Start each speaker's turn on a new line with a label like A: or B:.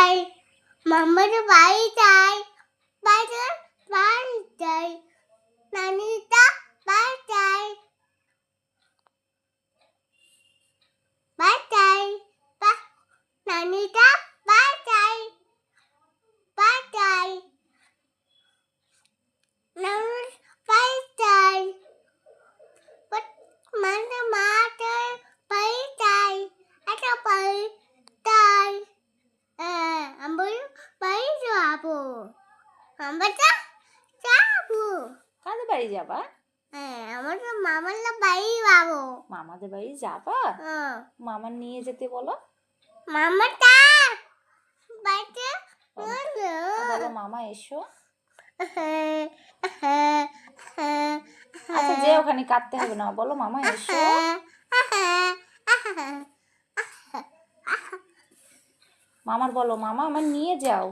A: যাই মামার বাড়ি যাই বাড়ি বাড়ি যাই নানিটা বাড়ি যাই বাড়ি যাই নানিটা বাড়ি যাই বাড়ি যাই নানুর বাড়ি যাই মানে মাদের বাড়ি যাই একটা বাড়ি যাই আমরা বাড়ি যাবো আমরা যাবো
B: কাদের বাড়ি যাবা?
A: আমাদের মামার বাড়ি যাবো
B: মামাদের বাড়ি যাবা? মামার নিয়ে যেতে বলো।
A: মামাটা বাড়িতে
B: বলো মামা এসো। আচ্ছা যে ওখানে কাঁদতে হবে না, বলো মামা এসো। মামার বলো মামা আমার নিয়ে যাও।